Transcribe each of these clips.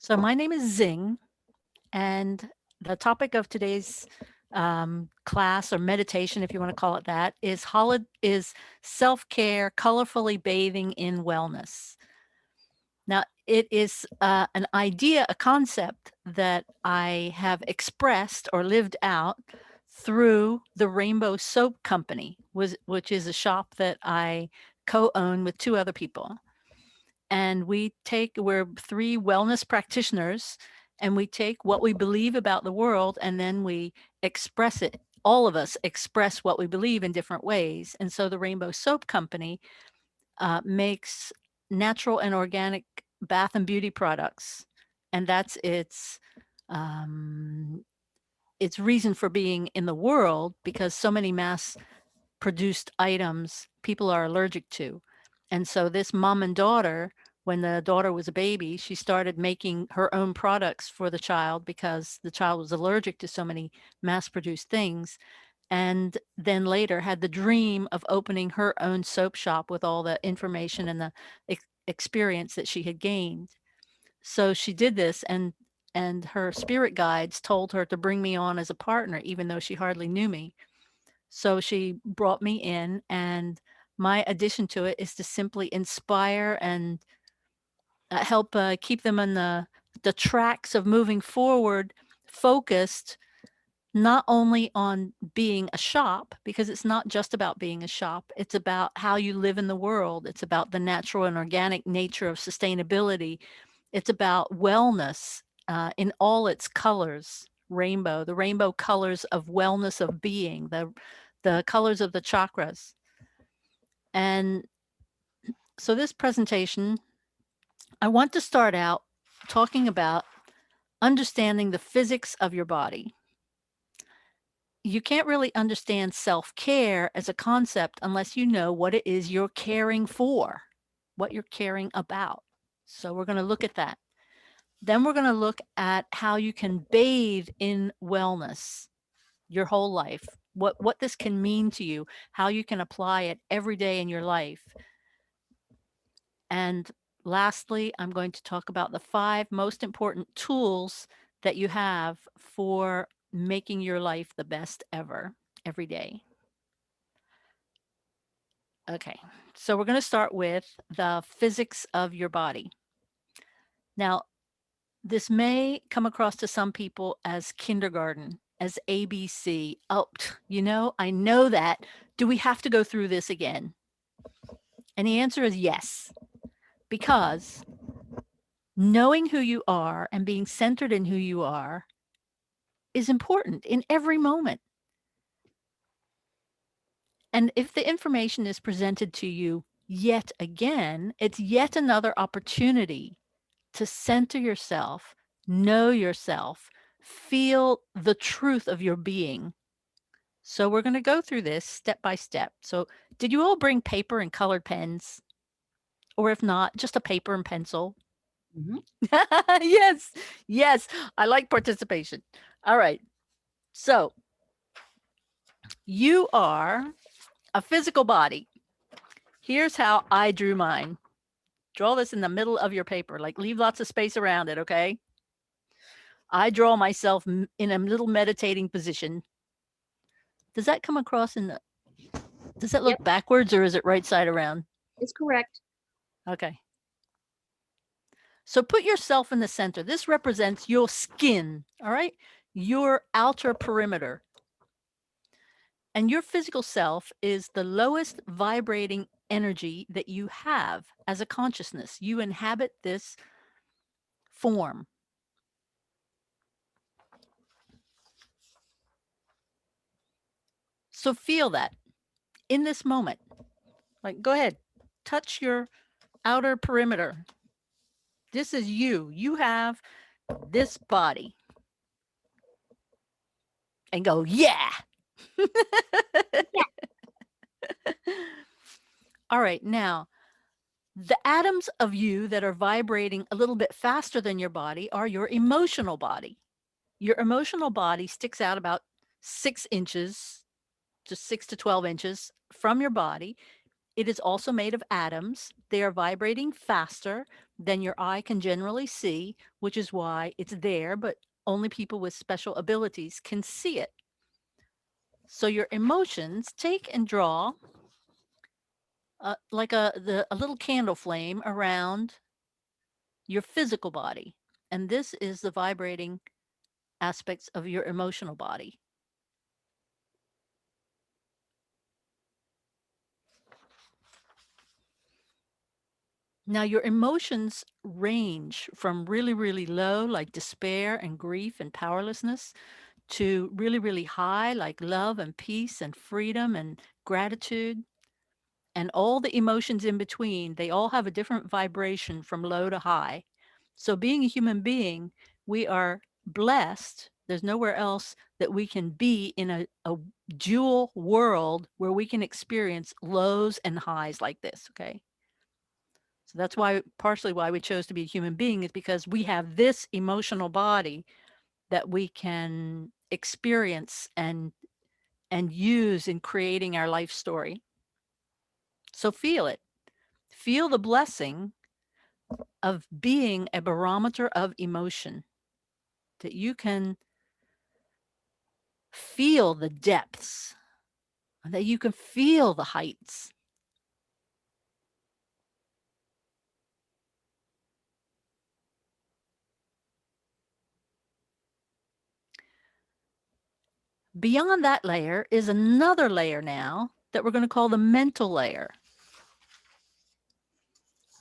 So my name is Zing, and the topic of today's class or meditation, if you want to call it that, is self-care, colorfully bathing in wellness. Now, it is an idea, a concept that I have expressed or lived out through the Rainbow Soap Company, which is a shop that I co-own with two other people. And we're three wellness practitioners, and we take what we believe about the world and then we express it. All of us express what we believe in different ways. And so the Rainbow Soap Company makes natural and organic bath and beauty products. And that's its reason for being in the world, because so many mass produced items people are allergic to. And so this mom and daughter, when the daughter was a baby, she started making her own products for the child because the child was allergic to so many mass produced things. And then later had the dream of opening her own soap shop with all the information and the experience that she had gained. So she did this, and her spirit guides told her to bring me on as a partner, even though she hardly knew me. So she brought me in, and my addition to it is to simply inspire and help keep them on the tracks of moving forward, focused not only on being a shop, because it's not just about being a shop, it's about how you live in the world. It's about the natural and organic nature of sustainability. It's about wellness in all its colors, the rainbow colors of wellness of being, the colors of the chakras. And so this presentation, I want to start out talking about understanding the physics of your body. You can't really understand self-care as a concept unless you know what it is you're caring for, what you're caring about. So we're going to look at that. Then we're going to look at how you can bathe in wellness your whole life, what this can mean to you, how you can apply it every day in your life. And lastly, I'm going to talk about the 5 most important tools that you have for making your life the best ever, every day. Okay, so we're going to start with the physics of your body. Now, this may come across to some people as kindergarten, as ABC. Oh, I know that. Do we have to go through this again? And the answer is yes, because knowing who you are and being centered in who you are is important in every moment. And if the information is presented to you yet again, it's yet another opportunity to center yourself, know yourself, feel the truth of your being. So we're going to go through this step by step. So did you all bring paper and colored pens? Or if not, just a paper and pencil? Mhm. Yes, yes, I like participation. All right. So you are a physical body. Here's how I drew mine. Draw this in the middle of your paper, like leave lots of space around it, okay? I draw myself in a little meditating position. Does that come across does that Yep, look backwards or is it right side around? it's correct. Okay. So put yourself in the center. This represents your skin, all right? Your outer perimeter. And your physical self is the lowest vibrating energy that you have as a consciousness. You inhabit this form. So feel that in this moment. Like, go ahead, touch your outer perimeter. This is you. You have this body. And go, yeah. Yeah. All right, now the atoms of you that are vibrating a little bit faster than your body are your emotional body. Your emotional body sticks out about 6 inches, just 6 to 12 inches from your body. It is also made of atoms. They are vibrating faster than your eye can generally see, which is why it's there, but only people with special abilities can see it. So your emotions, take and draw like a little candle flame around your physical body. And this is the vibrating aspects of your emotional body. Now, your emotions range from really, really low, like despair and grief and powerlessness, to really, really high, like love and peace and freedom and gratitude. And all the emotions in between, they all have a different vibration from low to high. So, being a human being, we are blessed. There's nowhere else that we can be in a dual world where we can experience lows and highs like this. Okay. So that's why, partially why we chose to be a human being, is because we have this emotional body that we can experience and use in creating our life story. So feel it. Feel the blessing of being a barometer of emotion, that you can feel the depths, that you can feel the heights. Beyond that layer is another layer now that we're going to call the mental layer.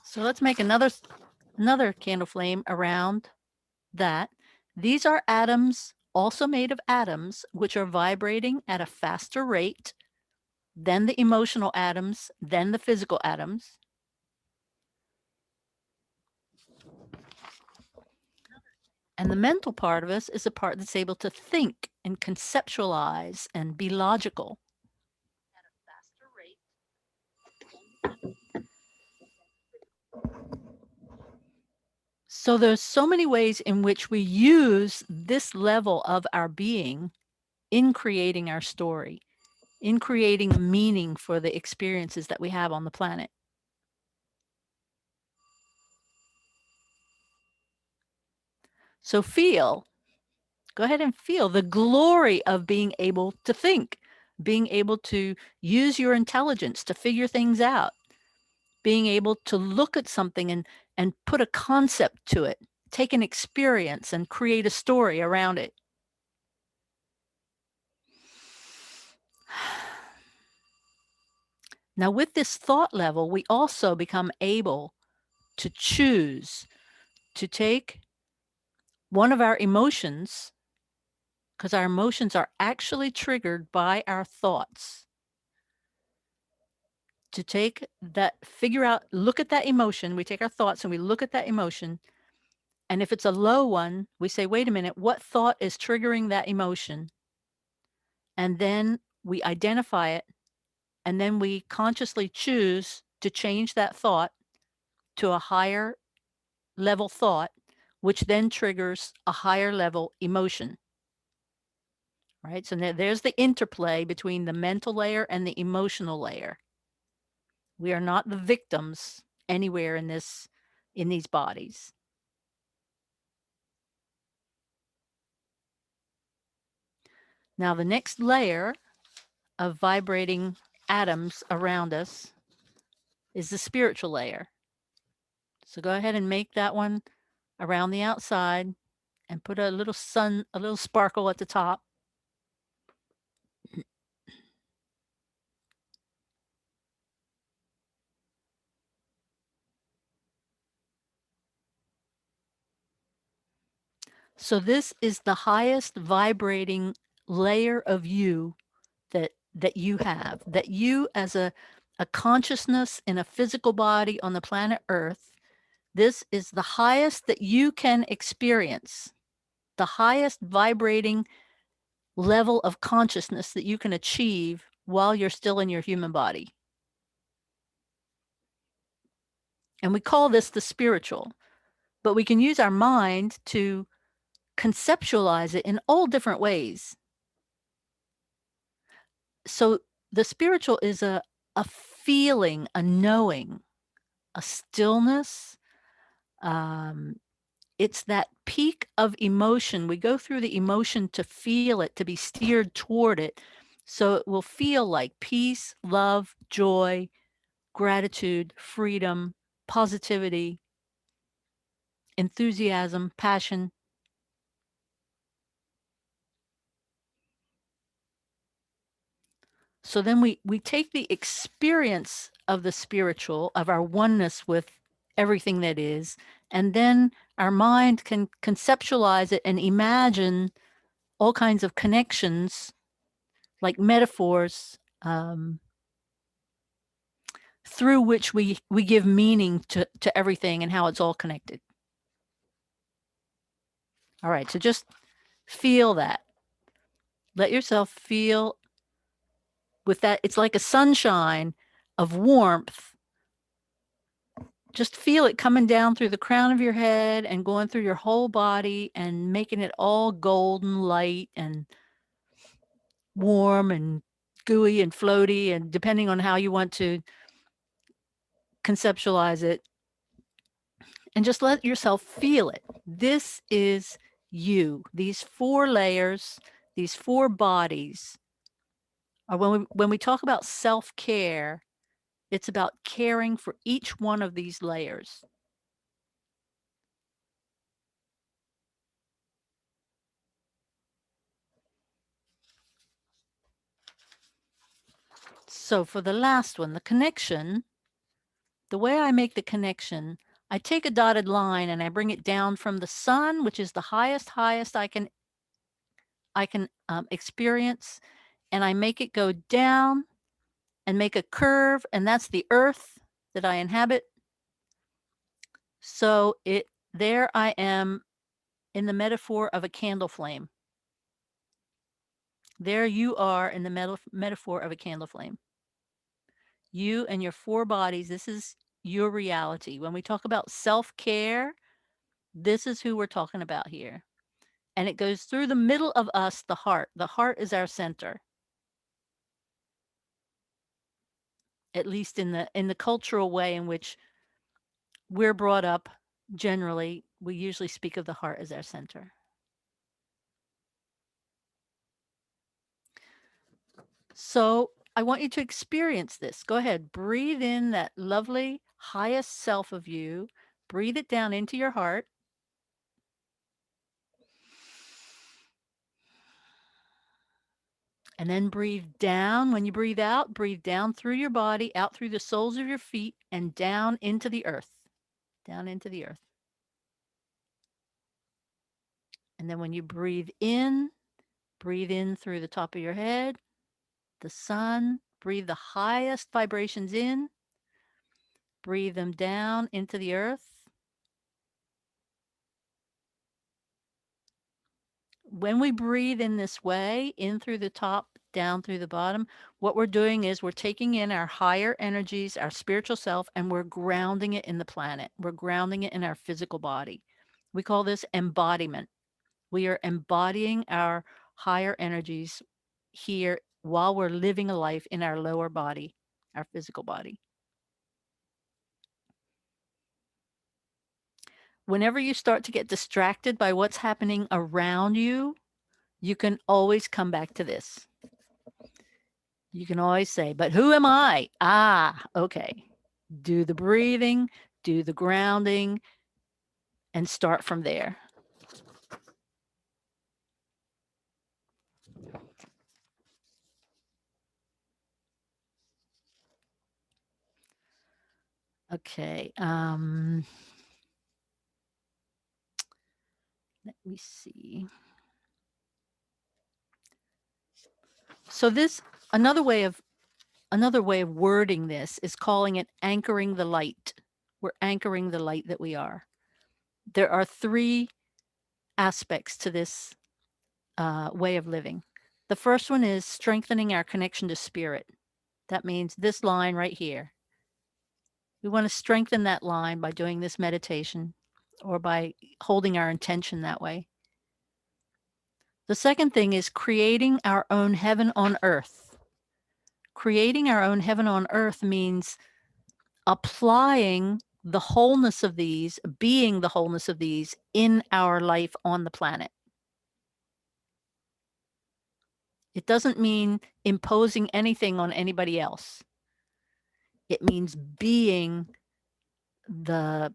So let's make another candle flame around that. These are atoms, also made of atoms, which are vibrating at a faster rate than the emotional atoms, than the physical atoms. And the mental part of us is the part that's able to think and conceptualize and be logical at a faster rate. So there's so many ways in which we use this level of our being in creating our story, in creating meaning for the experiences that we have on the planet. So go ahead and feel the glory of being able to think, being able to use your intelligence to figure things out, being able to look at something and put a concept to it, take an experience and create a story around it. Now, with this thought level, we also become able to choose to take one of our emotions, because our emotions are actually triggered by our thoughts, to take that, figure out, look at that emotion. We take our thoughts and we look at that emotion. And if it's a low one, we say, wait a minute, what thought is triggering that emotion? And then we identify it. And then we consciously choose to change that thought to a higher level thought, which then triggers a higher level emotion. Right? So there's the interplay between the mental layer and the emotional layer. We are not the victims anywhere in these bodies. Now, the next layer of vibrating atoms around us is the spiritual layer. So go ahead and make that one around the outside and put a little a little sparkle at the top. So this is the highest vibrating layer of you that you have, that you as a consciousness in a physical body on the planet Earth, this is the highest that you can experience, the highest vibrating level of consciousness that you can achieve while you're still in your human body. And we call this the spiritual, but we can use our mind to conceptualize it in all different ways. So the spiritual is a feeling, a knowing, a stillness. It's that peak of emotion. We go through the emotion to feel it, to be steered toward it. So it will feel like peace, love, joy, gratitude, freedom, positivity, enthusiasm, passion. So then we take the experience of the spiritual, of our oneness with everything that is, and then our mind can conceptualize it and imagine all kinds of connections, like metaphors, through which we give meaning to everything and how it's all connected. All right, so just feel that. Let yourself feel with that. It's like a sunshine of warmth. Just feel it coming down through the crown of your head and going through your whole body and making it all golden light and warm and gooey and floaty, and depending on how you want to conceptualize it, and just let yourself feel it. This is you. These 4 layers, these 4 bodies are when we talk about self-care, it's about caring for each one of these layers. So for the last one, the connection, the way I make the connection, I take a dotted line and I bring it down from the sun, which is the highest I can experience, and I make it go down and make a curve, and that's the earth that I inhabit. So there I am in the metaphor of a candle flame. There you are in the metaphor of a candle flame. You and your 4 bodies, this is your reality. When we talk about self-care, this is who we're talking about here. And it goes through the middle of us, the heart. The heart is our center. At least in the cultural way in which we're brought up, generally, we usually speak of the heart as our center. So I want you to experience this. Go ahead, breathe in that lovely highest self of you. Breathe it down into your heart. And then breathe down. When you breathe down through your body, out through the soles of your feet, and down into the earth. Down into the earth. And then when you breathe in through the top of your head, the sun. Breathe the highest vibrations in. Breathe them down into the earth. When we breathe in this way, in through the top, down through the bottom, what we're doing is we're taking in our higher energies, our spiritual self, and we're grounding it in the planet. We're grounding it in our physical body. We call this embodiment. We are embodying our higher energies here while we're living a life in our lower body, our physical body. Whenever you start to get distracted by what's happening around you, you can always come back to this. You can always say, but who am I? Ah, okay. Do the breathing, do the grounding, and start from there. Okay. Let me see. So another way of wording this is calling it anchoring the light. We're anchoring the light that we are. There are 3 aspects to this way of living. The first one is strengthening our connection to spirit. That means this line right here. We want to strengthen that line by doing this meditation or by holding our intention that way. The second thing is creating our own heaven on earth. Creating our own heaven on earth means applying the wholeness of these, being the wholeness of these in our life on the planet. It doesn't mean imposing anything on anybody else. It means being the,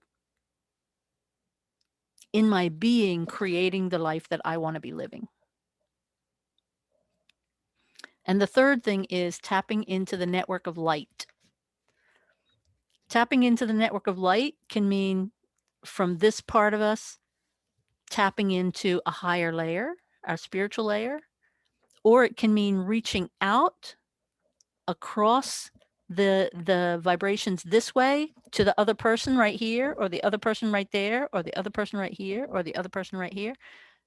in my being, creating the life that I want to be living. And the third thing is tapping into the network of light. Tapping into the network of light can mean from this part of us tapping into a higher layer, our spiritual layer, or it can mean reaching out across the vibrations this way to the other person right here, or the other person right there, or the other person right here, or the other person right here.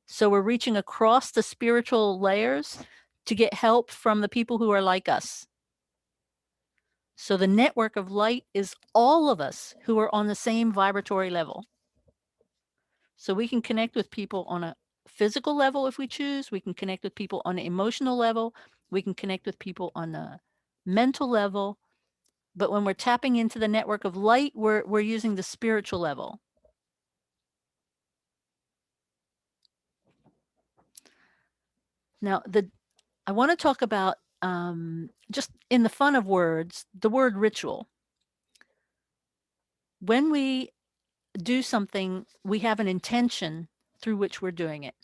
So we're reaching across the spiritual layers to get help from the people who are like us. So the network of light is all of us who are on the same vibratory level. So we can connect with people on a physical level if we choose. We can connect with people on an emotional level. We can connect with people on a mental level. But when we're tapping into the network of light, we're using the spiritual level. Now, I want to talk about, just in the fun of words, the word ritual. When we do something, we have an intention through which we're doing it.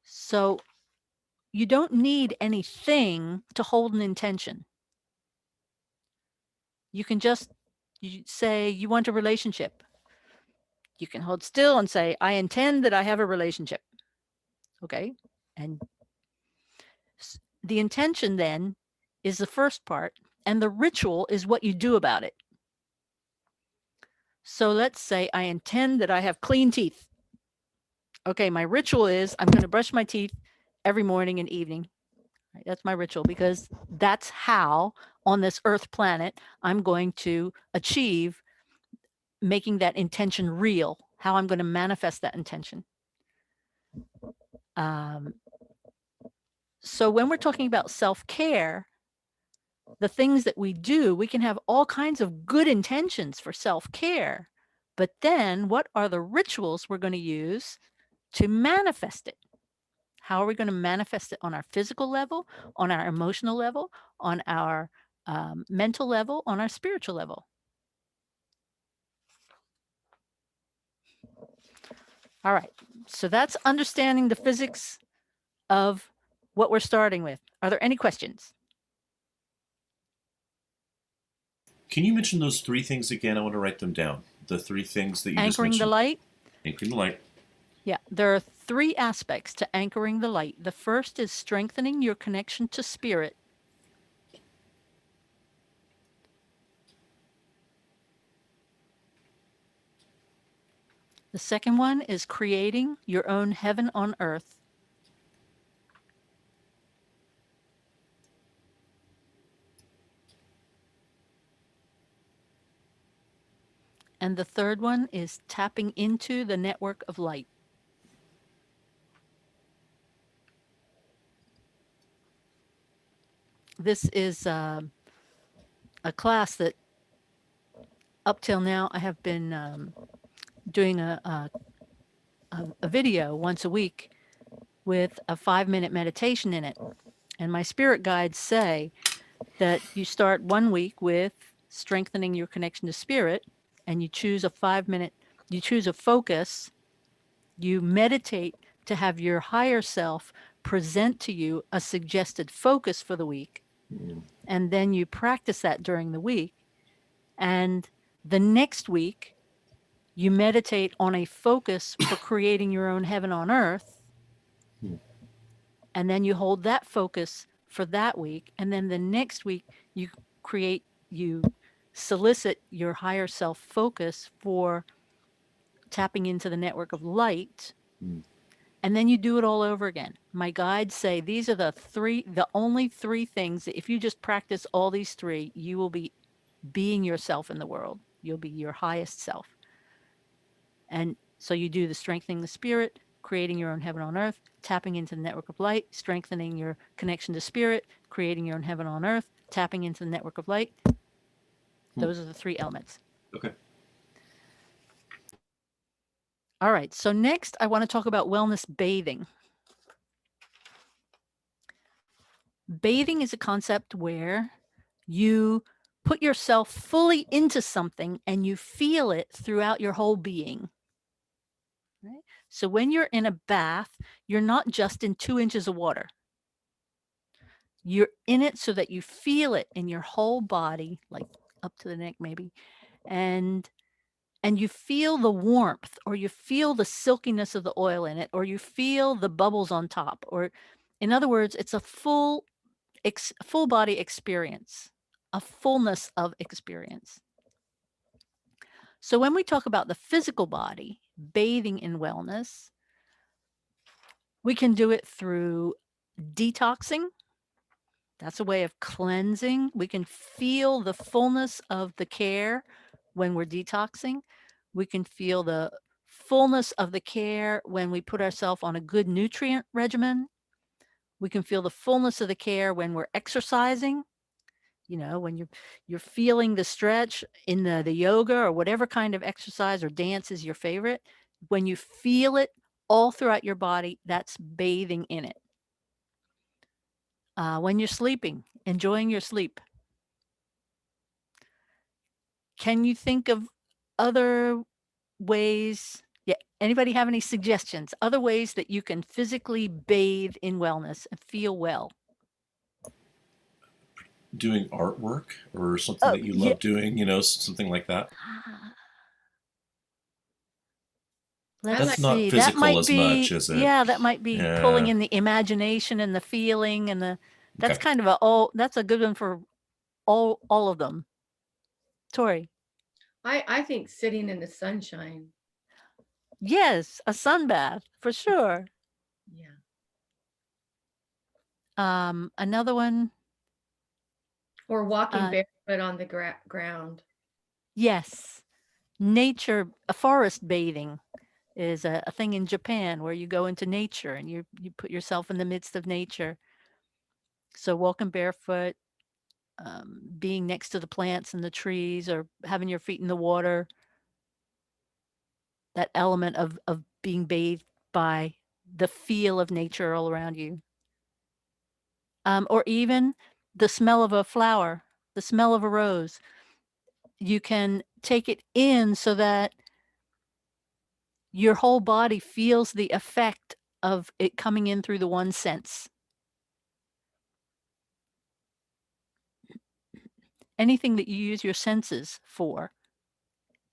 So you don't need anything to hold an intention. You can just say you want a relationship. You can hold still and say, I intend that I have a relationship. Okay. And the intention then is the first part, and the ritual is what you do about it. So let's say I intend that I have clean teeth. Okay, my ritual is I'm going to brush my teeth every morning and evening. Right? That's my ritual because that's how on this earth planet I'm going to achieve making that intention real, how I'm going to manifest that intention. Um, so when we're talking about self-care, the things that we do, we can have all kinds of good intentions for self-care, but then what are the rituals we're going to use to manifest it? How are we going to manifest it on our physical level, on our emotional level, on our mental level, on our spiritual level? All right, so that's understanding the physics of what we're starting with. Are there any questions? Can you mention those three things again? I want to write them down. The three things that you just Anchoring the mentioned. light. Anchoring the light. Yeah, there are three aspects to anchoring the light. The first is strengthening your connection to spirit. The second one is creating your own heaven on earth. And the third one is tapping into the network of light. This is a class that up till now I have been doing a video once a week with a 5-minute meditation in it. And my spirit guides say that you start one week with strengthening your connection to spirit, and you choose a 5-minute, you choose a focus, you meditate to have your higher self present to you a suggested focus for the week, and then you practice that during the week. And the next week, you meditate on a focus for creating your own heaven on earth, and then you hold that focus for that week, and then the next week you you solicit your higher self focus for tapping into the network of light, and then you do it all over again. My guides say these are the only three things that if you just practice all these three, you will be being yourself in the world. You'll be your highest self. And so you do the strengthening the spirit, creating your own heaven on earth, tapping into the network of light, strengthening your connection to spirit, creating your own heaven on earth, tapping into the network of light. Those are the 3 elements. Okay. All right, so next I want to talk about wellness bathing. Bathing is a concept where you put yourself fully into something and you feel it throughout your whole being. Right? So when you're in a bath, you're not just in 2 inches of water. You're in it so that you feel it in your whole body, like up to the neck maybe, and you feel the warmth, or you feel the silkiness of the oil in it, or you feel the bubbles on top, or in other words, it's a full body experience, a fullness of experience. So when we talk about the physical body, bathing in wellness, we can do it through detoxing. That's a way of cleansing. We can feel the fullness of the care when we're detoxing. We can feel the fullness of the care when we put ourselves on a good nutrient regimen. We can feel the fullness of the care when we're exercising. You know, when you're feeling the stretch in the yoga or whatever kind of exercise or dance is your favorite. When you feel it all throughout your body, that's bathing in it. When you're sleeping, enjoying your sleep. Can you think of other ways? Yeah, anybody have any suggestions? Other ways that you can physically bathe in wellness and feel well? Doing artwork or something that you Yeah. love doing, you know, something like that. Let's That's not see. That physical might as be, much, is it? yeah, that might be pulling Yeah. in the imagination and the feeling and the, that's Okay. kind of that's a good one for all of them. Tori. I think sitting in the sunshine. Yes, a sun bath for sure. Yeah. Another one. Or walking barefoot on the ground. Yes. Nature, a forest bathing is a thing in Japan where you go into nature and you put yourself in the midst of nature. So walking barefoot, being next to the plants and the trees, or having your feet in the water, that element of being bathed by the feel of nature all around you. Or even the smell of a flower, the smell of a rose. You can take it in so that your whole body feels the effect of it coming in through the one sense. Anything that you use your senses for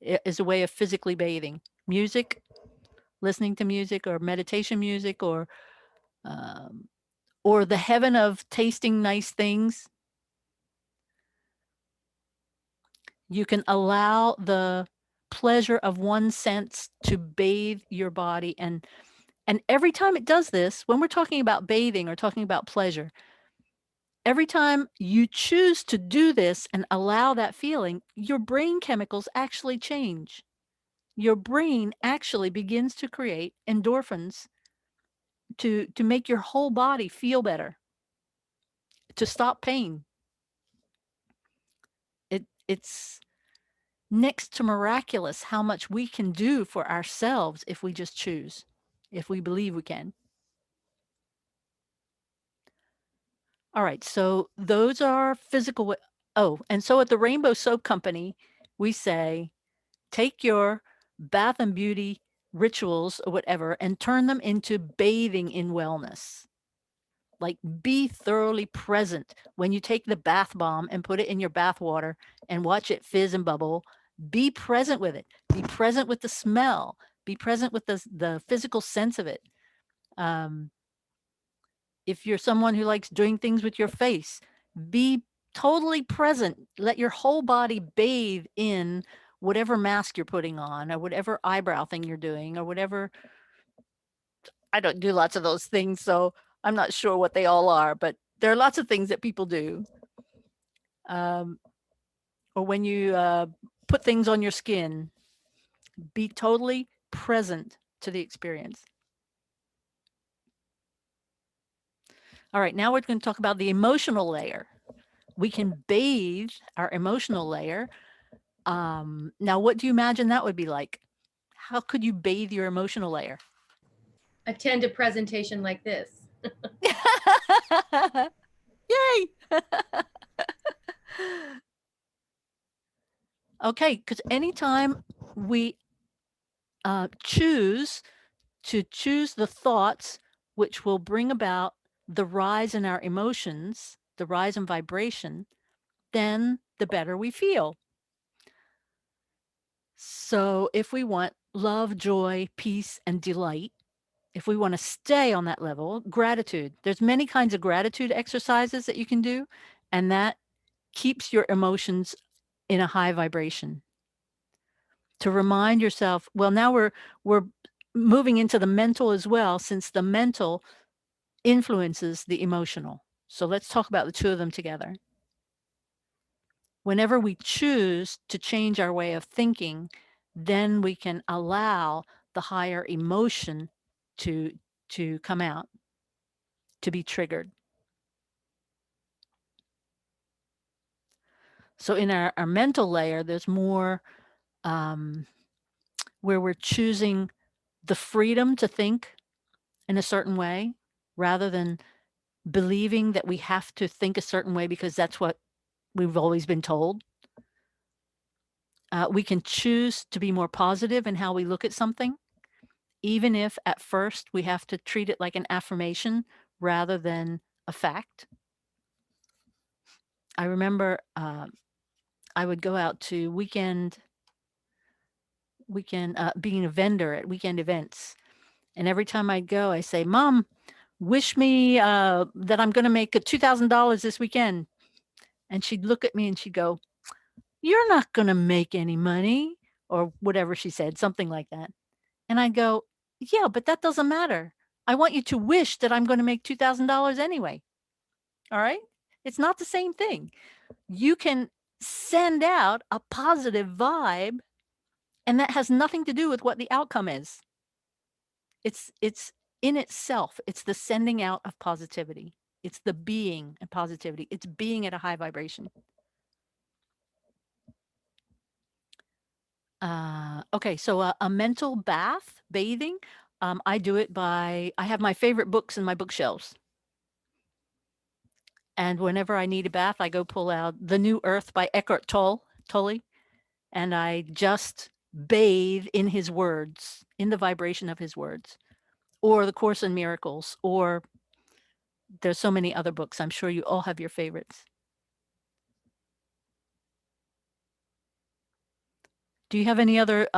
is a way of physically bathing. Music, listening to music or meditation music, or the heaven of tasting nice things. You can allow the pleasure of one sense to bathe your body. And every time it does this, when we're talking about bathing or talking about pleasure, every time you choose to do this and allow that feeling, your brain chemicals actually change. Your brain actually begins to create endorphins to make your whole body feel better, to stop pain. It's next to miraculous how much we can do for ourselves if we just choose, if we believe we can. All right, so those are physical. Oh, and so at the Rainbow Soap Company, we say, take your bath and beauty rituals or whatever and turn them into bathing in wellness. Like, be thoroughly present when you take the bath bomb and put it in your bath water and watch it fizz and bubble. Be present with it. Be present with the smell. Be present with the physical sense of it. If you're someone who likes doing things with your face, be totally present. Let your whole body bathe in whatever mask you're putting on, or whatever eyebrow thing you're doing, or whatever. I don't do lots of those things, so I'm not sure what they all are, but there are lots of things that people do. Or when you put things on your skin, be totally present to the experience. All right, now we're going to talk about the emotional layer. We can bathe our emotional layer. Now, what do you imagine that would be like? How could you bathe your emotional layer? Attend a presentation like this. Yay! Okay, because anytime we choose the thoughts which will bring about the rise in our emotions, the rise in vibration, then the better we feel. So if we want love, joy, peace, and delight, if we want to stay on that level, gratitude, there's many kinds of gratitude exercises that you can do, and that keeps your emotions in a high vibration. To remind yourself, well, now we're moving into the mental as well, since the mental influences the emotional. So let's talk about the two of them together. Whenever we choose to change our way of thinking, then we can allow the higher emotion to come out, to be triggered. So in our mental layer, there's more where we're choosing the freedom to think in a certain way rather than believing that we have to think a certain way because that's what we've always been told. We can choose to be more positive in how we look at something, even if at first we have to treat it like an affirmation rather than a fact. I remember I would go out to weekend being a vendor at weekend events. And every time I'd go, I say, Mom, wish me that I'm going to make $2,000 this weekend. And she'd look at me and she'd go, you're not going to make any money, or whatever she said, something like that. And I'd go, yeah, but that doesn't matter. I want you to wish that I'm going to make $2,000 anyway. All right. It's not the same thing. You can send out a positive vibe, and that has nothing to do with what the outcome is. It's in itself, it's the sending out of positivity. It's the being and positivity. It's being at a high vibration. Okay, so a mental bathing. I do it I have my favorite books in my bookshelves. And whenever I need a bath, I go pull out The New Earth by Eckhart Tolle, and I just bathe in his words, in the vibration of his words, or The Course in Miracles, or there's so many other books. I'm sure you all have your favorites. Do you have any other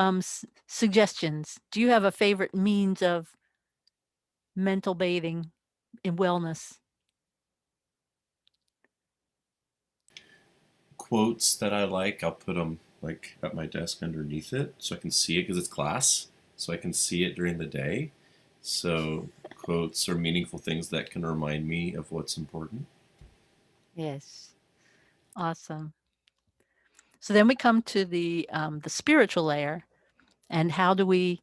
suggestions? Do you have a favorite means of mental bathing in wellness? Quotes that I like, I'll put them like at my desk underneath it so I can see it because it's glass, so I can see it during the day. So quotes are meaningful things that can remind me of what's important. Yes. Awesome. So then we come to the spiritual layer, and how do we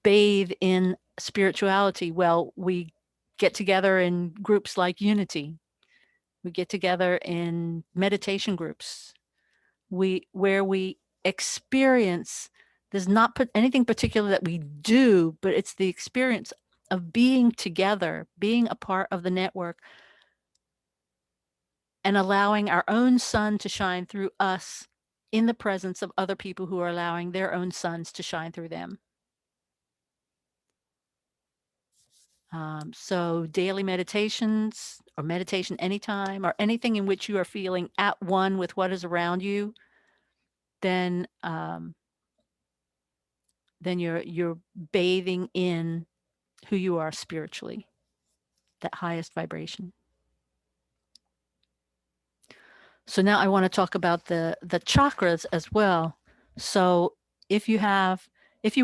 bathe in spirituality? Well, we get together in groups like Unity. We get together in meditation groups. Where we experience, there's not anything particular that we do, but it's the experience of being together, being a part of the network, and allowing our own sun to shine through us in the presence of other people who are allowing their own suns to shine through them. So daily meditations, or meditation anytime, or anything in which you are feeling at one with what is around you, then you're bathing in who you are spiritually, that highest vibration. So now I want to talk about the chakras as well. So if you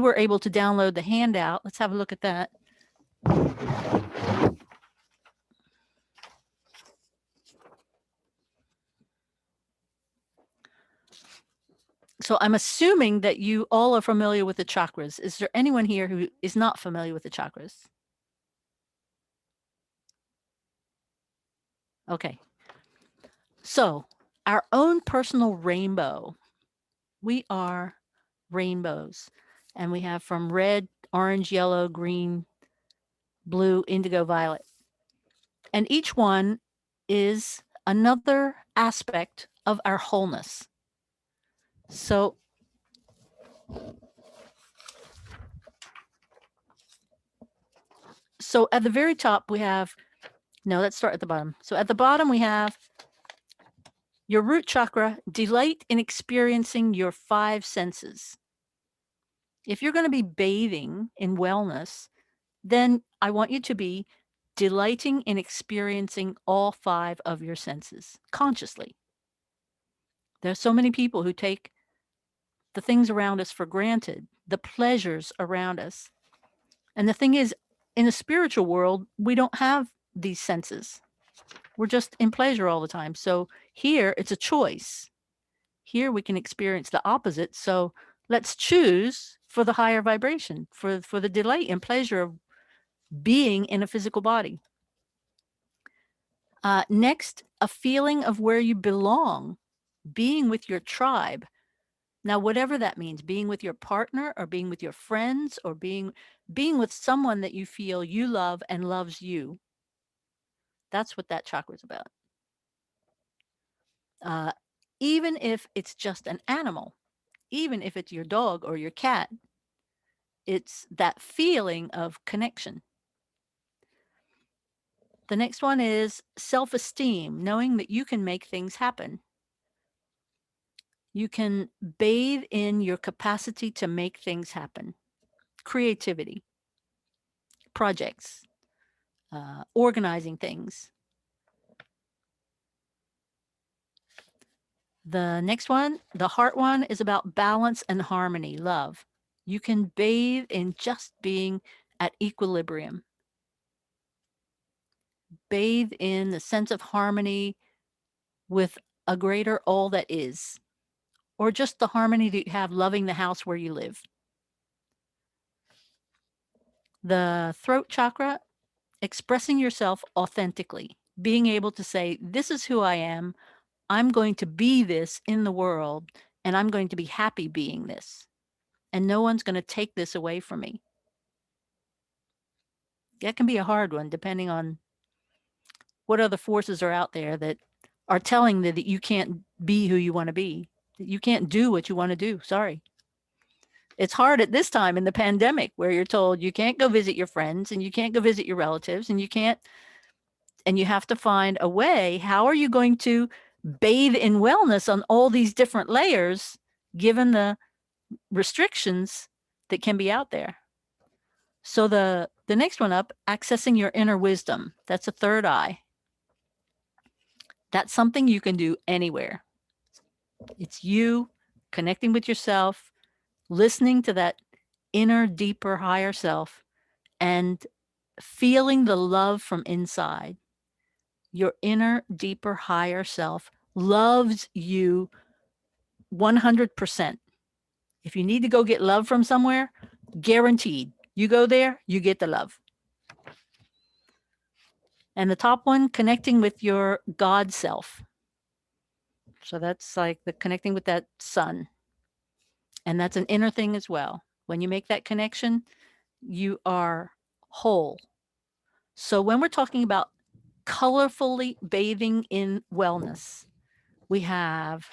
were able to download the handout, let's have a look at that. So I'm assuming that you all are familiar with the chakras. Is there anyone here who is not familiar with the chakras? Okay. So, our own personal rainbow. We are rainbows. And we have from red, orange, yellow, green, blue, indigo, violet. And each one is another aspect of our wholeness. So, at the very top, we have, no, let's start at the bottom. So at the bottom, we have your root chakra, delight in experiencing your 5 senses. If you're going to be bathing in wellness, then I want you to be delighting in experiencing all 5 of your senses consciously. There's so many people who take the things around us for granted, the pleasures around us. And the thing is, in the spiritual world, we don't have these senses. We're just in pleasure all the time. So here it's a choice. Here we can experience the opposite. So let's choose for the higher vibration, for the delight and pleasure of being in a physical body. Next, a feeling of where you belong, being with your tribe. Now, whatever that means, being with your partner or being with your friends or being with someone that you feel you love and loves you. That's what that chakra is about. Even if it's just an animal, even if it's your dog or your cat, it's that feeling of connection. The next one is self-esteem, knowing that you can make things happen. You can bathe in your capacity to make things happen. Creativity, projects, organizing things. The next one, the heart one, is about balance and harmony, love. You can bathe in just being at equilibrium. Bathe in the sense of harmony with a greater all that is, or just the harmony that you have loving the house where you live. The throat chakra, expressing yourself authentically, being able to say, this is who I am. I'm going to be this in the world, and I'm going to be happy being this. And no one's going to take this away from me. That can be a hard one, depending on what other forces are out there that are telling that you can't be who you want to be, that you can't do what you want to do. Sorry. It's hard at this time in the pandemic where you're told you can't go visit your friends and you can't go visit your relatives and you can't, and you have to find a way. How are you going to bathe in wellness on all these different layers, given the restrictions that can be out there? So the next one up, accessing your inner wisdom. That's a third eye. That's something you can do anywhere. It's you connecting with yourself, listening to that inner, deeper, higher self, and feeling the love from inside. Your inner, deeper, higher self loves you 100%. If you need to go get love from somewhere, guaranteed. You go there, you get the love. And the top one, connecting with your God self. So that's like the connecting with that sun. And that's an inner thing as well. When you make that connection, you are whole. So when we're talking about colorfully bathing in wellness, we have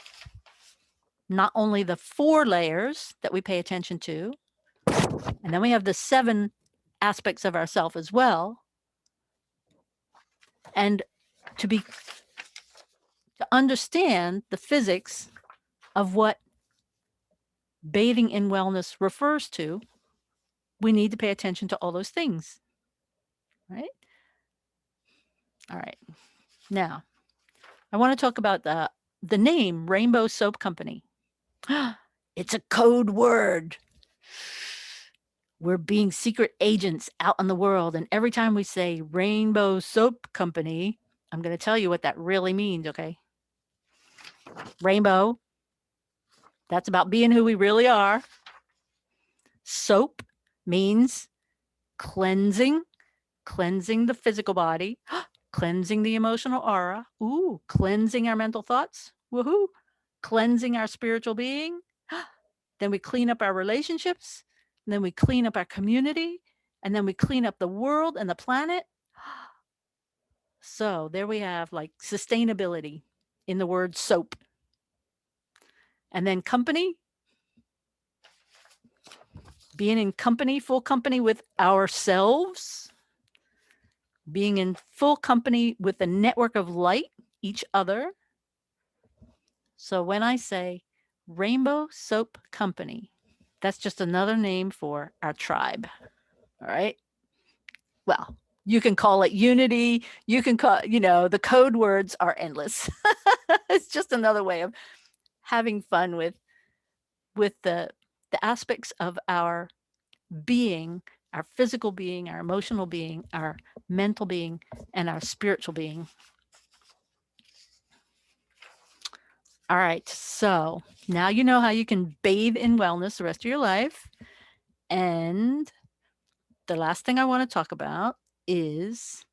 not only the 4 layers that we pay attention to, and then we have the 7 aspects of ourself as well. And to understand the physics of what bathing in wellness refers to, we need to pay attention to all those things, right? All right. Now, I want to talk about the name Rainbow Soap Company. It's a code word. We're being secret agents out in the world. And every time we say Rainbow Soap Company, I'm going to tell you what that really means, okay? Rainbow, that's about being who we really are. Soap means cleansing the physical body. cleansing the emotional aura. Ooh, cleansing our mental thoughts. Woohoo! Cleansing our spiritual being. Then we clean up our relationships. And then we clean up our community. And then we clean up the world and the planet. So there we have like sustainability in the word soap. And then company, being in company, full company with ourselves, being in full company with the network of light, each other. So when I say Rainbow Soap Company, that's just another name for our tribe. All right. Well, you can call it unity. You can call, the code words are endless. It's just another way of having fun with the aspects of our being, our physical being, our emotional being, our mental being, and our spiritual being. All right, so now you know how you can bathe in wellness the rest of your life. And the last thing I want to talk about is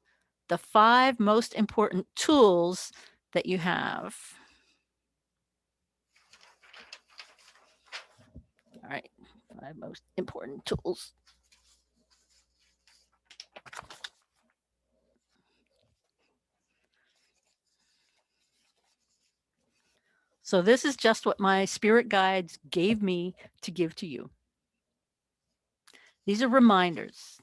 the 5 most important tools that you have. All right, 5 most important tools. So this is just what my spirit guides gave me to give to you. These are reminders.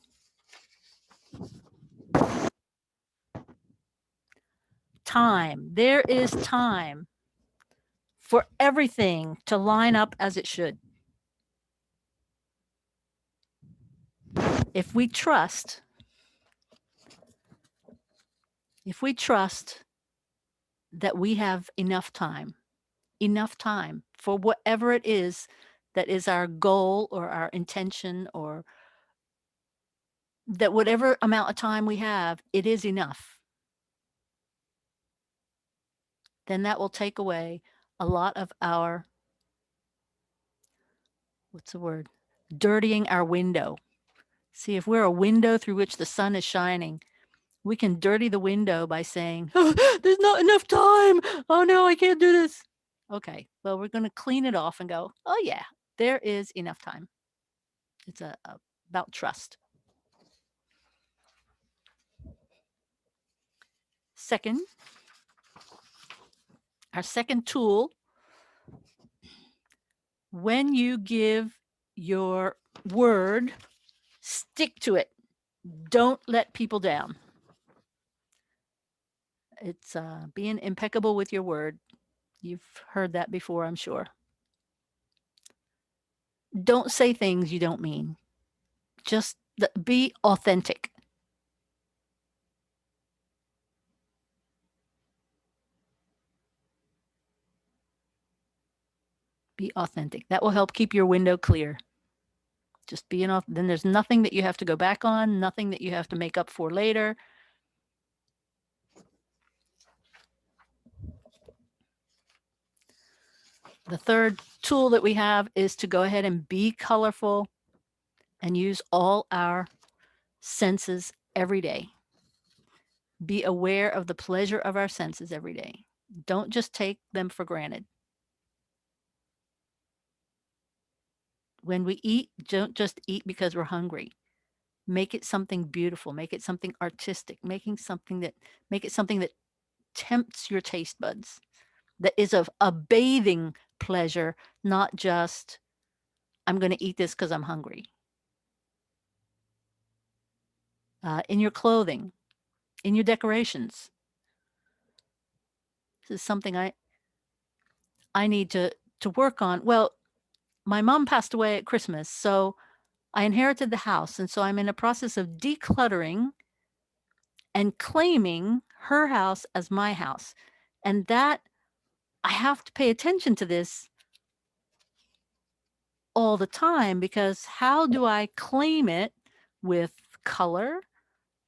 Time. There is time for everything to line up as it should. If we trust that we have enough time for whatever it is that is our goal or our intention, or that whatever amount of time we have, it is enough, then that will take away a lot of our, dirtying our window. See, if we're a window through which the sun is shining, we can dirty the window by saying, oh, there's not enough time. Oh no, I can't do this. Okay, well, we're going to clean it off and go, oh yeah, there is enough time. It's about trust. Second, our second tool, when you give your word, stick to it. Don't let people down. It's being impeccable with your word. You've heard that before, I'm sure. Don't say things you don't mean. Just be authentic. Be authentic. That will help keep your window clear. Just being off. Then there's nothing that you have to go back on, nothing that you have to make up for later. The third tool that we have is to go ahead and be colorful and use all our senses every day. Be aware of the pleasure of our senses every day. Don't just take them for granted. When we eat, don't just eat because we're hungry. Make it something beautiful. Make it something artistic. Make it something that tempts your taste buds. That is a bathing pleasure, not just, I'm going to eat this because I'm hungry. In your clothing, in your decorations. This is something I need to work on. Well, my mom passed away at Christmas, so I inherited the house, and so I'm in a process of decluttering and claiming her house as my house. And that, I have to pay attention to this all the time, because how do I claim it? With color,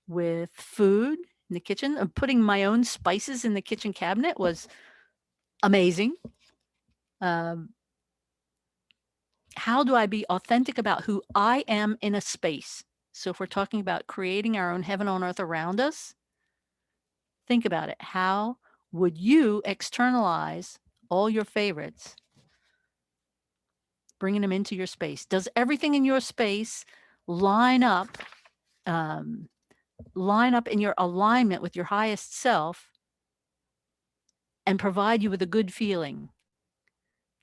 with food in the kitchen. Putting my own spices in the kitchen cabinet was amazing. How do I be authentic about who I am in a space? So if we're talking about creating our own heaven on earth around us, Think about it. How would you externalize all your favorites, bringing them into your space? Does everything in your space line up, in your alignment with your highest self and provide you with a good feeling?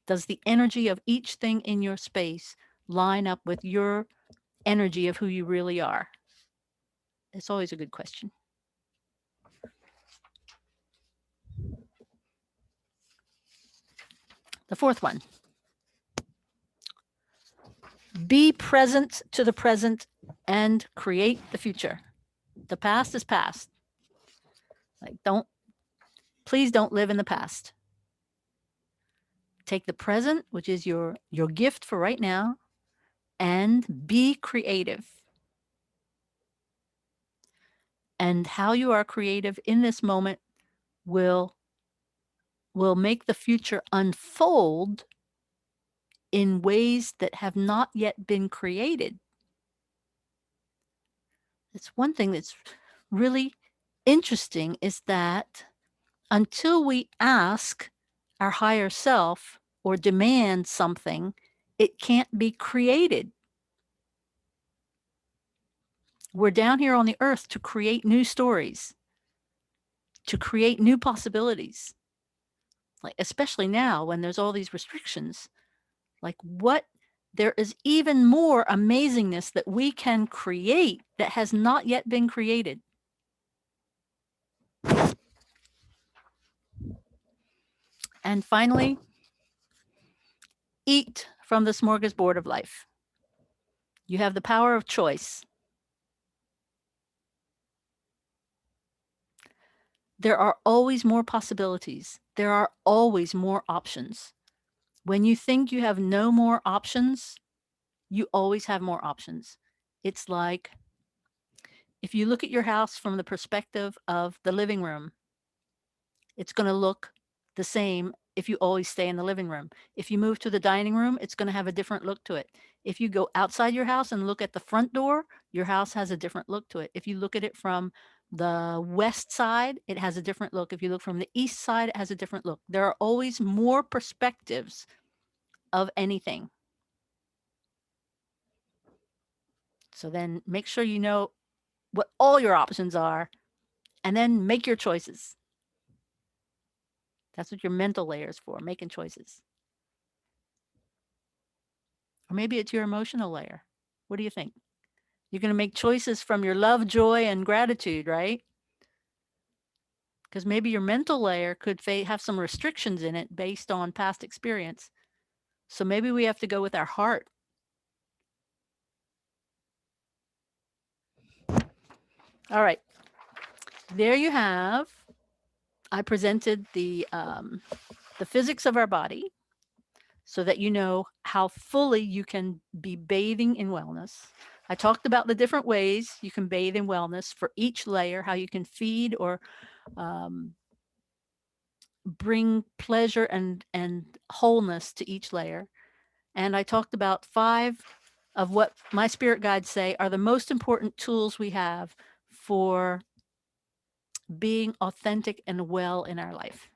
Does the energy of each thing in your space line up with your energy of who you really are? It's always a good question. The fourth one. Be present to the present and create the future. The past is past. Like, please don't live in the past. Take the present, which is your gift for right now, and be creative. And how you are creative in this moment will make the future unfold in ways that have not yet been created. It's one thing that's really interesting, is that until we ask our higher self or demand something, it can't be created. We're down here on the earth to create new stories, to create new possibilities. Like, especially now when there's all these restrictions, like, there is even more amazingness that we can create that has not yet been created. And finally, eat from the smorgasbord of life. You have the power of choice. There are always more possibilities. There are always more options. When you think you have no more options, you always have more options. It's like if you look at your house from the perspective of the living room, it's going to look the same if you always stay in the living room. If you move to the dining room, it's going to have a different look to it. If you go outside your house and look at the front door, your house has a different look to it. If you look at it from the west side, it has a different look. If you look from the east side, it has a different look. There are always more perspectives of anything. So then make sure you know what all your options are, and then make your choices. That's what your mental layer is for, making choices. Or maybe it's your emotional layer. What do you think? You're going to make choices from your love, joy, and gratitude, right? Because maybe your mental layer could have some restrictions in it based on past experience. So maybe we have to go with our heart. All right. There you have. I presented the physics of our body so that you know how fully you can be bathing in wellness. I talked about the different ways you can bathe in wellness for each layer, how you can feed or bring pleasure and wholeness to each layer. And I talked about 5 of what my spirit guides say are the most important tools we have for being authentic and well in our life.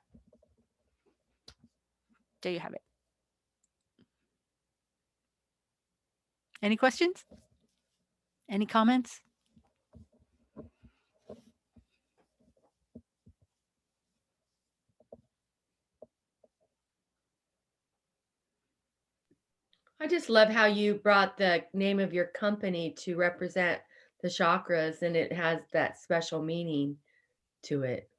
There you have it. Any questions? Any comments? I just love how you brought the name of your company to represent the chakras, and it has that special meaning to it.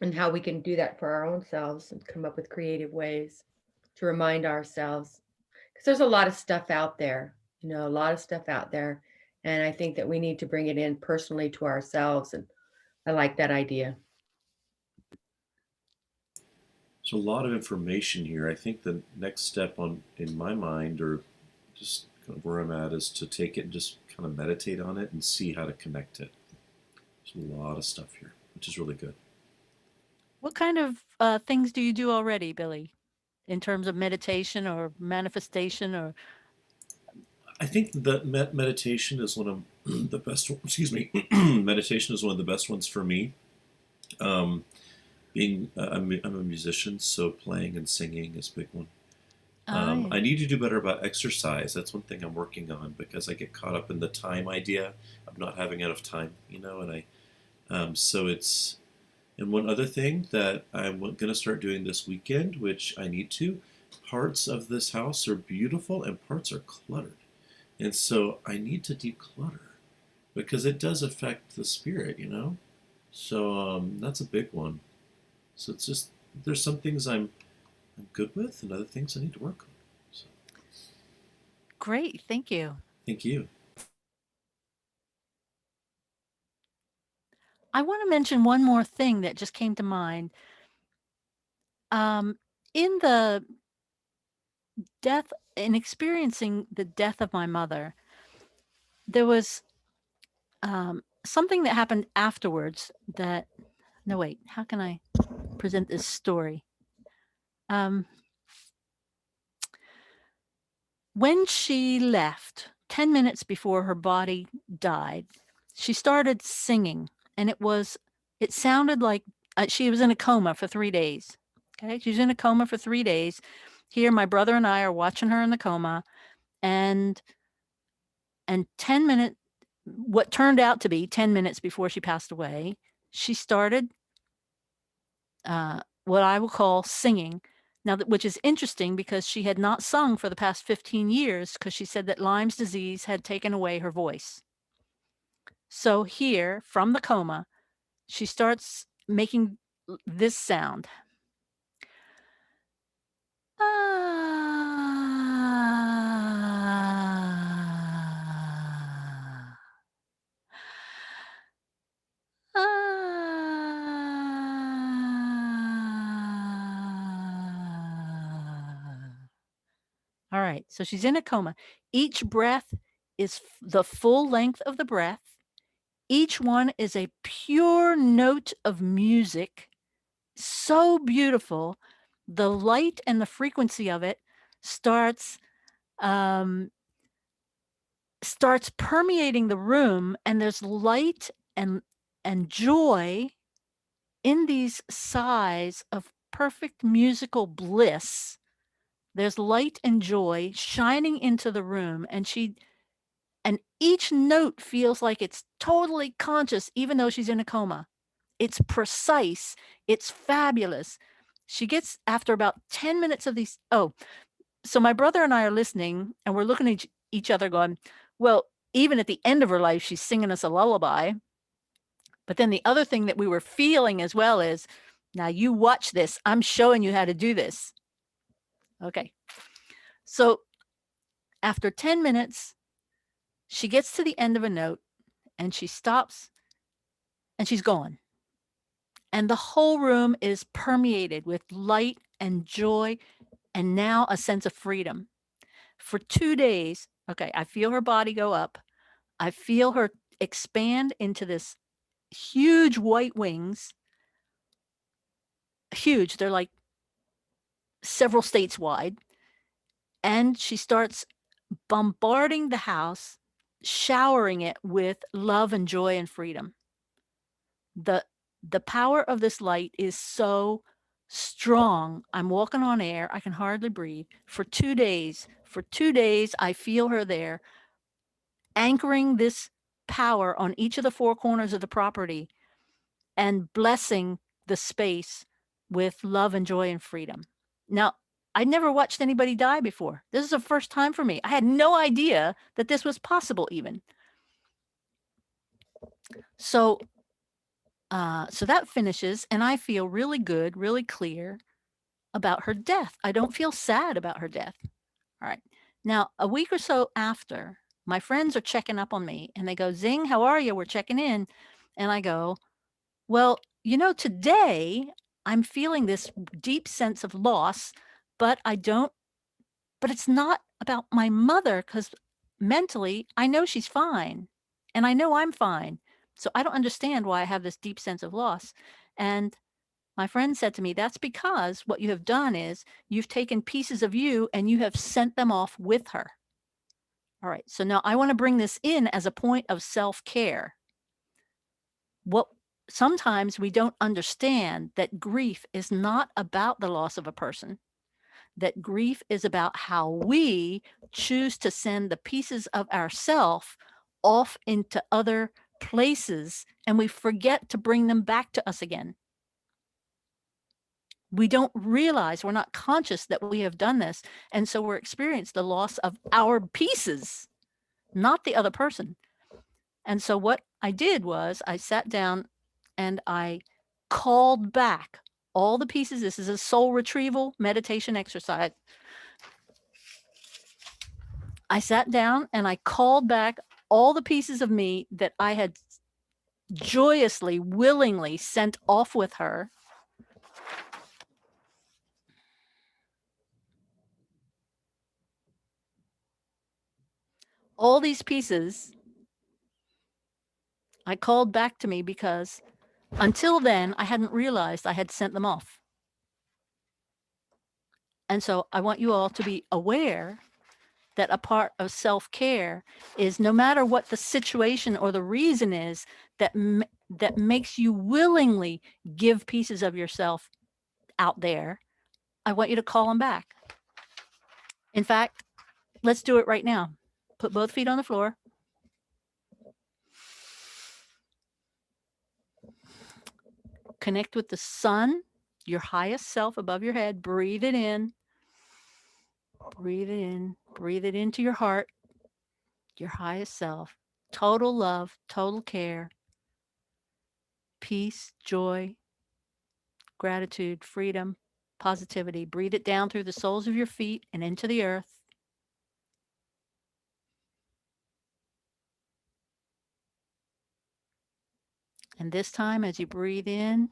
And how we can do that for our own selves and come up with creative ways to remind ourselves. Because there's a lot of stuff out there, a lot of stuff out there. And I think that we need to bring it in personally to ourselves. And I like that idea. So a lot of information here. I think the next step in my mind, or just kind of where I'm at, is to take it and just kind of meditate on it and see how to connect it. There's a lot of stuff here, which is really good. What kind of things do you do already, Billy, in terms of meditation or manifestation? Or I think that meditation is one of the best one, excuse me, meditation is one of the best ones for me. Um, I'm a musician, so playing and singing is a big one. I I need to do better about exercise. That's one thing I'm working on because I get caught up in the time idea of not having enough time, and so it's, and one other thing that I'm going to start doing this weekend, which I need to, parts of this house are beautiful and parts are cluttered. And so I need to declutter because it does affect the spirit. So that's a big one. So it's just, there's some things I'm good with and other things I need to work on. So Great. Thank you. thank you. I want to mention one more thing that just came to mind. In the death, in experiencing the death of my mother, there was something that happened afterwards that, no, wait, how can I present this story? When she left, 10 minutes before her body died, she started singing, and it sounded like she was in a coma for 3 days. Okay, she's in a coma for 3 days. Here, my brother and I are watching her in the coma, and 10 minutes, what turned out to be 10 minutes before she passed away, she started what I will call singing. Now, which is interesting because she had not sung for the past 15 years because she said that Lyme's disease had taken away her voice. So here, from the coma, she starts making this sound. Ah. Ah. All right, so she's in a coma. Each breath is the full length of the breath. Each one is a pure note of music, so beautiful. The light and the frequency of it starts permeating the room, and there's light and joy in these sighs of perfect musical bliss. There's light and joy shining into the room, and each note feels like it's totally conscious, even though she's in a coma. It's precise. It's fabulous. She gets, after about 10 minutes of these. Oh, so my brother and I are listening, and we're looking at each other going, well, even at the end of her life, she's singing us a lullaby. But then the other thing that we were feeling as well is, now you watch this. I'm showing you how to do this. Okay. So after 10 minutes, she gets to the end of a note and she stops and she's gone. And the whole room is permeated with light and joy and now a sense of freedom. For 2 days, okay, I feel her body go up. I feel her expand into this huge white wings. Huge. They're like several states wide. And she starts bombarding the house, showering it with love and joy and freedom. The power of this light is so strong. I'm walking on air. I can hardly breathe. For 2 days, I feel her there, anchoring this power on each of the four corners of the property and blessing the space with love and joy and freedom. Now, I'd never watched anybody die before. This is the first time for me. I had no idea that this was possible even. So that finishes, and I feel really good, really clear about her death. I don't feel sad about her death. All right. Now, a week or so after, my friends are checking up on me, and they go, Zing, how are you? We're checking in. And I go, well, today I'm feeling this deep sense of loss, but it's not about my mother because mentally I know she's fine and I know I'm fine. So I don't understand why I have this deep sense of loss. And my friend said to me, that's because what you have done is you've taken pieces of you and you have sent them off with her. All right. So now I want to bring this in as a point of self-care. What sometimes we don't understand that grief is not about the loss of a person, that grief is about how we choose to send the pieces of ourself off into other places, and we forget to bring them back to us again. We don't realize, we're not conscious that we have done this, and so we're experiencing the loss of our pieces, not the other person. And so what I did was I sat down and I called back all the pieces. This is a soul retrieval meditation exercise. I sat down and I called back all the pieces of me that I had joyously, willingly sent off with her. All these pieces I called back to me because until then I hadn't realized I had sent them off. And so I want you all to be aware that a part of self-care is no matter what the situation or the reason is that that makes you willingly give pieces of yourself out there, I want you to call them back. In fact, let's do it right now. Put both feet on the floor. Connect with the sun, your highest self above your head. Breathe it in. Breathe it in. Breathe it into your heart, your highest self. Total love, total care, peace, joy, gratitude, freedom, positivity. Breathe it down through the soles of your feet and into the earth. And this time, as you breathe in,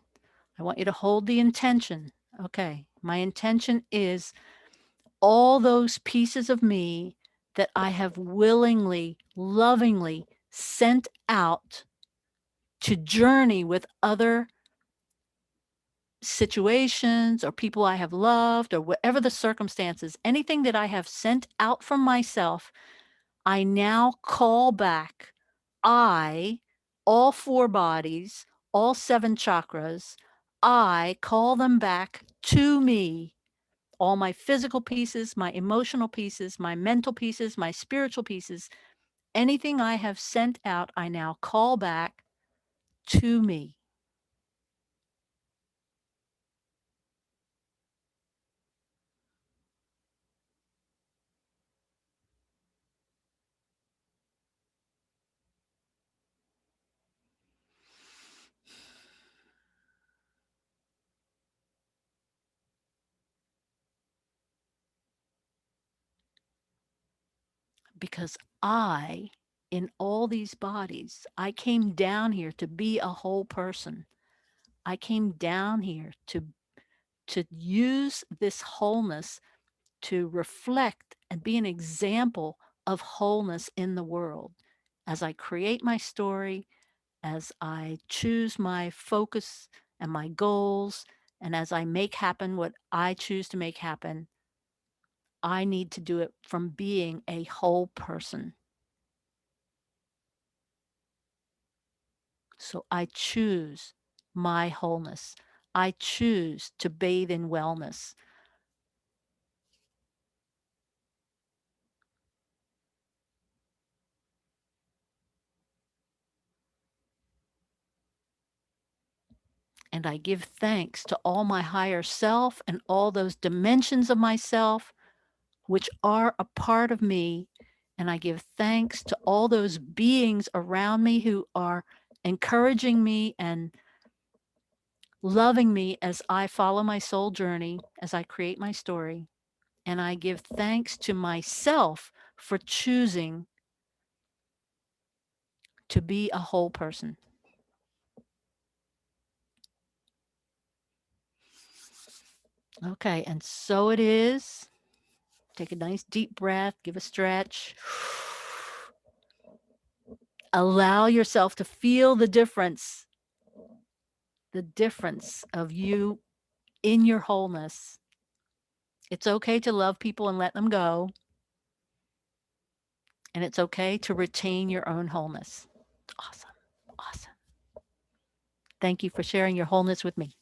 I want you to hold the intention. Okay, my intention is all those pieces of me that I have willingly, lovingly sent out to journey with other situations or people I have loved or whatever the circumstances, anything that I have sent out from myself, I now call back. All 4 bodies, all 7 chakras, I call them back to me. All my physical pieces, my emotional pieces, my mental pieces, my spiritual pieces, anything I have sent out, I now call back to me. Because in all these bodies, I came down here to be a whole person. I came down here to use this wholeness to reflect and be an example of wholeness in the world. As I create my story, as I choose my focus and my goals, and as I make happen what I choose to make happen, I need to do it from being a whole person. So I choose my wholeness. I choose to bathe in wellness. And I give thanks to all my higher self and all those dimensions of myself which are a part of me. And I give thanks to all those beings around me who are encouraging me and loving me as I follow my soul journey, as I create my story. And I give thanks to myself for choosing to be a whole person. Okay, and so it is. Take a nice deep breath, give a stretch. Allow yourself to feel the difference of you in your wholeness. It's okay to love people and let them go. And it's okay to retain your own wholeness. Awesome. Awesome. Thank you for sharing your wholeness with me.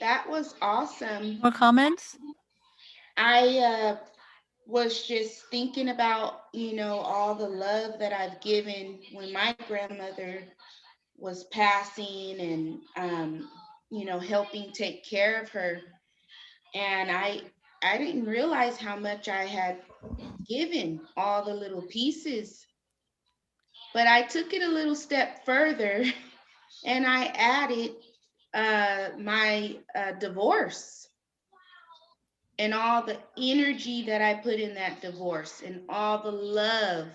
That was awesome. More comments? I was just thinking about, all the love that I've given when my grandmother was passing and, helping take care of her. And I didn't realize how much I had given all the little pieces, but I took it a little step further and I added my divorce and all the energy that I put in that divorce and all the love.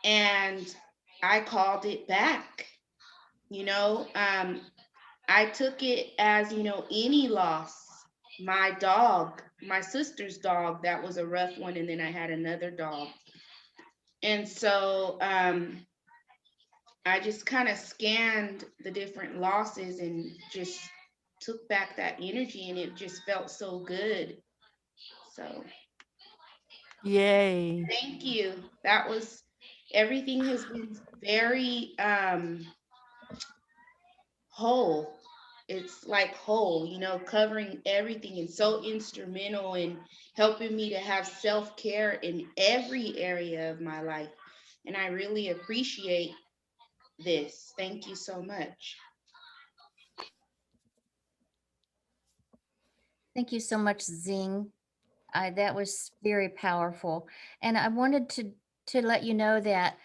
And I called it back. I took it as, any loss. My dog, my sister's dog, that was a rough one. And then I had another dog. And so I just kind of scanned the different losses and just took back that energy, and it just felt so good. So Yay. thank you. That was, everything has been very whole. It's like whole, covering everything, and so instrumental in helping me to have self-care in every area of my life. And I really appreciate this. Thank you so much. Thank you so much, Zing. That was very powerful. And I wanted to let you know that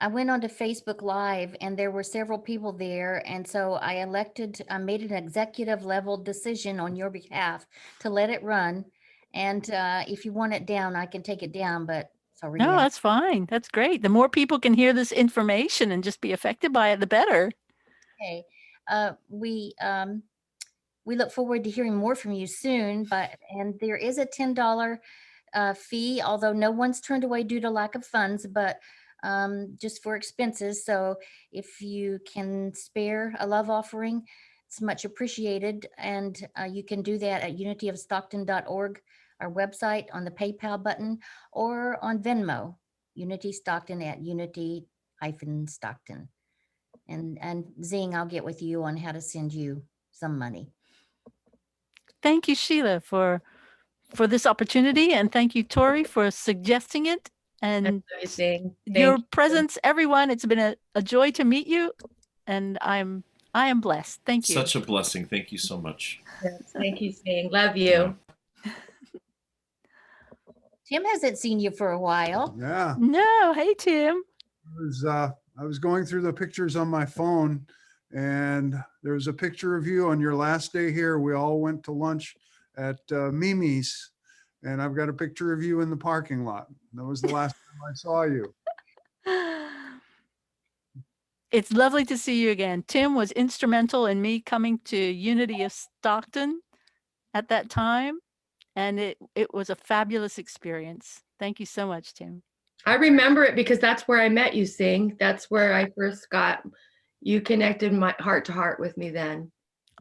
I went onto Facebook Live and there were several people there. And so I made an executive level decision on your behalf to let it run. And if you want it down, I can take it down, but it's already No, out. that's fine. That's great. The more people can hear this information and just be affected by it, the better. Okay. We look forward to hearing more from you soon, and there is a $10 fee, although no one's turned away due to lack of funds, but just for expenses. So if you can spare a love offering, it's much appreciated. And you can do that at unityofstockton.org, our website, on the PayPal button, or on Venmo, Unity Stockton at Unity-Stockton. And Zing, I'll get with you on how to send you some money. Thank you, Sheila, for this opportunity, and thank you, Tori, for suggesting it. And Amazing. your Thank you. presence, everyone. It's been a joy to meet you, and I am blessed. Thank you. Such a blessing. Thank you so much. Yes, thank you, Zing. Love you. Yeah. Tim hasn't seen you for a while. Yeah, No, hey Tim. I was going through the pictures on my phone, and there was a picture of you on your last day here. We all went to lunch at Mimi's, and I've got a picture of you in the parking lot. That was the last time I saw you. It's lovely to see you again. Tim was instrumental in me coming to Unity of Stockton at that time, and it was a fabulous experience. Thank you so much, Tim. I remember it because that's where I met you, Zing. That's where I first got you connected my heart to heart with me then.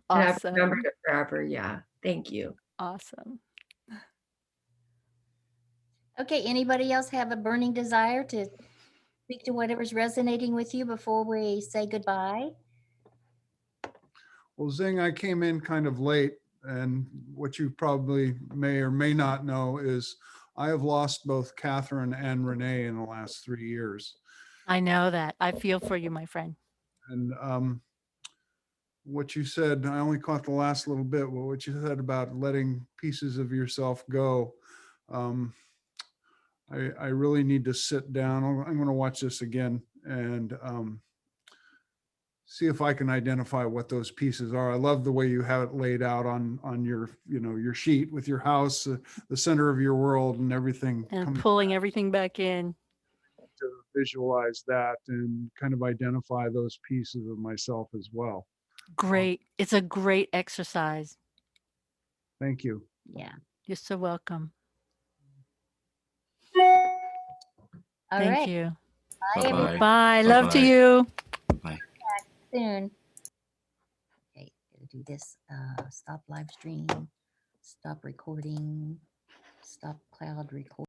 And I've Awesome. remembered it forever. Yeah. Thank you. Awesome. Okay, anybody else have a burning desire to speak to whatever's resonating with you before we say goodbye? Well, Zing, I came in kind of late, and what you probably may or may not know is I have lost both Catherine and Renee in the last 3 years. I know that. I feel for you, my friend. And what you said, I only caught the last little bit, but what you said about letting pieces of yourself go, I really need to sit down. I'm going to watch this again and see if I can identify what those pieces are. I love the way you have it laid out on your, your sheet with your house, the center of your world and everything. And pulling everything back in. To visualize that and kind of identify those pieces of myself as well. Great. It's a great exercise. Thank you. Yeah. You're so welcome. All Thank right. you. Bye-bye. Bye. Love to Bye-bye. you. Bye. Soon. Okay, gotta do this. Stop live stream. Stop recording. Stop cloud record.